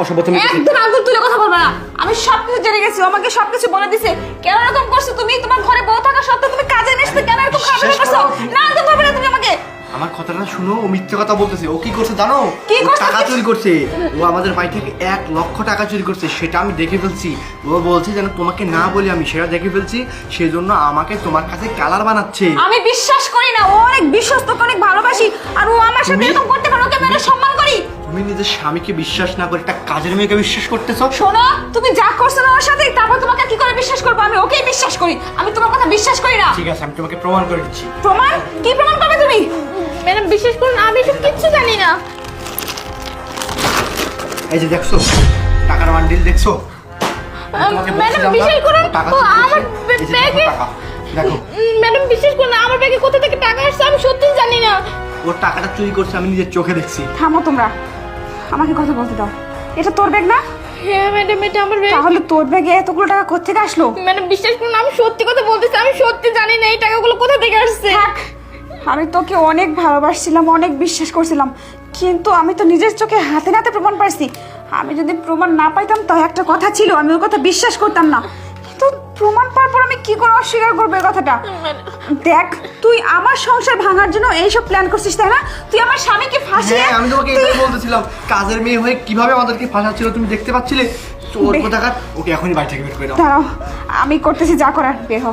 অসভ্য তুমি একদম আঙুল তুলে কথা বলবা না। আমি সবকিছু জেনে গেছি, আমাকে সবকিছু বলে দিছে। কেন এরকম করছো তুমি? তোমার ঘরে বউ থাকা সত্ত্বেও তুমি কাজে নেসতে কেন এরকম খারাপ করছো? না একদম পারবে না তুমি আমাকে। আমার কথাটা শুনো, ও মিথ্যে কথা বলতেছে। ও কি করছে জানো? কি ও করছে? টাকা চুরি করছে। ও আমাদের বাড়ি থেকে 1 লক্ষ টাকা চুরি করছে, সেটা আমি দেখে ফেলছি। ও বলছে যেন তোমাকে না বলি, আমি সেটা দেখে ফেলছি, সেজন্য আমাকে তোমার কাছে কালার বানাচ্ছে। আমি বিশ্বাস করি না। ও অনেক বিশ্বস্ত, অনেক ভালোবাসি, আর ও আমার সাথে এরকম করতে পারে, ওকে আমি সম্মান করি। তুমি নিজের স্বামীকে বিশ্বাস না করে একটা কাজের মেয়েকে বিশ্বাস করতেছো। শোনো, তুমি যা করছো না ওর সাথে, তারপর তোমাকে কি করে বিশ্বাস করবো? আমি ওকেই বিশ্বাস করি, আমি তোমার কথা বিশ্বাস করি না। ঠিক আছে, আমি তোমাকে প্রমাণ করে দিচ্ছি। প্রমাণ? কি প্রমাণ করবে তুমি? ম্যাডাম বিশ্বাস করুন, আমি এসব কিচ্ছু জানি না। এই যে দেখছো টাকার বান্ডিল, দেখছো? আমি তোমাকে ম্যাডাম বলছিলাম না, বিশ্বাস করুন, টাকা ও চুরি আমার করছে। এই যে দেখো ব্যাগে টাকা, দেখো ম্যাডাম বিশ্বাস করুন, আমার ব্যাগে কোথা থেকে টাকা আসছে আমি সত্যি জানি না। ওর টাকাটা চুরি করছে, আমি নিজের চোখে দেখছি। থামো তোমরা, আমাকে কথা বলতে দাও। এটা তোর ব্যাগ না? হ্যাঁ ম্যাডাম, এটা আমার ব্যাগ। তাহলে তোর ব্যাগে এতগুলো টাকা কোত্থেকে আসলো? ম্যাডাম বিশ্বাস করুন, আমি সত্যি কথা বলতেছি, আমি সত্যি জানি না এই টাকাগুলো কোথা থেকে আসছে। থাক, আমি তোকে অনেক ভালোবাসছিলাম, অনেক বিশ্বাস করছিলাম, কিন্তু আমি তো নিজের চোখে হাতে নাতে প্রমাণ পাইছি। আমি যদি প্রমাণ না পাইতাম, তাও একটা কথা ছিল, আমি ওর কথা বিশ্বাস করতাম না। কিন্তু প্রমাণ পাওয়ার পর আমি কি করে অস্বীকার করবো এই কথাটা? দেখ, তুই আমার সংসার ভাঙার জন্য এইসব প্ল্যান করছিস, তাই না? তুই আমার স্বামীকে ফাঁসিয়ে হ্যাঁ, আমি তোমাকে এটাই বলতেছিলাম, কাজের মেয়ে হয়ে কিভাবে আমাদেরকে ফাঁসাচ্ছিল তুমি দেখতে পাচ্ছিলে। চোর কোথাকার, ওকে এখনই বাড়ি থেকে বের করে দাও। দাঁড়াও, আমি করতেছি, যা করার বের হ।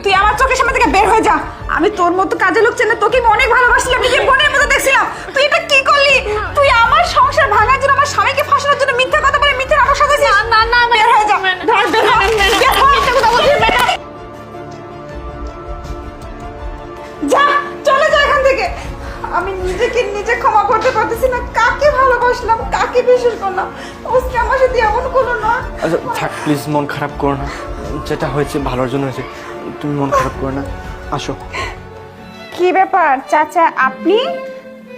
তুই আমার চোখের সামনে থেকে বের হয়ে যা। আমি তোর মতো কাজে লোক চেনে, তোকে আমি অনেক ভালোবাসছিলাম, নিজের বোনের মতো দেখছিলাম। তুই এটা কি করলি? তুই আমার সংসার ভাঙার জন্য, আমার স্বামীকে ফাঁসানোর জন্য মিথ্যা কথা বলে মিথ্যা নাটক সাজাইছিস। না না বের হয়ে যা। ধর, বের হ। বের হ। যা, চলে যা এখান থেকে। আমি নিজেকে নিজে ক্ষমা করতে পারতেছি না। কাকে ভালোবাসলাম, কাকে বিশ্বাস করলাম, আজকে আমার সাথে এমন করলো না। আচ্ছা থাক, প্লিজ মন খারাপ করো না। যেটা হয়েছে ভালোর জন্য হয়েছে, তুমি মন খারাপ করো না। আসো। কি ব্যাপার চাচা, আপনি?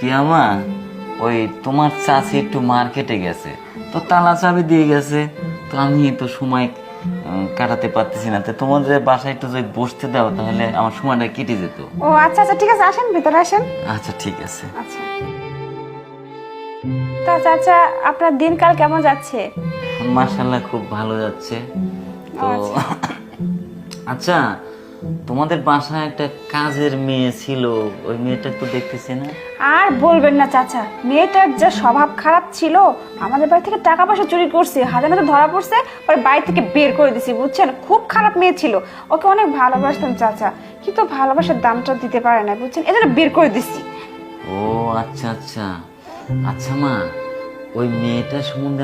পিয়ামা, ওই তোমার চাচি একটু মার্কেটে গেছে, তো তালা চাবি দিয়ে গেছে, তো আমি তো সময় কাটাতে পারতেছি না, তো তোমাদের বাসায় একটু যদি বসতে দাও তাহলে আমার সময়টা কেটে যেত। ও আচ্ছা আচ্ছা, ঠিক আছে, আসেন ভিতরে আসেন। আচ্ছা ঠিক আছে। আচ্ছা, তা চাচা আপনার দিনকাল কেমন যাচ্ছে? মাশাআল্লাহ খুব ভালো যাচ্ছে। তো আচ্ছা, তোমাদের বাসায় একটা কাজের মেয়ে ছিল, ওই মেয়েটা তো দেখতেছি না। আর বলবেন না চাচা, মেয়েটার যা স্বভাব খারাপ ছিল, আমাদের বাড়ি থেকে টাকা পয়সা চুরি করছে, হাতে নাতে ধরা পড়ছে, পরে বাড়ি থেকে বের করে দিছি, বুঝছেন? খুব খারাপ মেয়ে ছিল, ওকে অনেক ভালোবাসতাম চাচা, কিন্তু ভালোবাসার দামটা দিতে পারে না, বুঝছেন? এজন্য বের করে দিছি। ও আচ্ছা আচ্ছা। আচ্ছা মা, ওই মেয়েটা সম্বন্ধে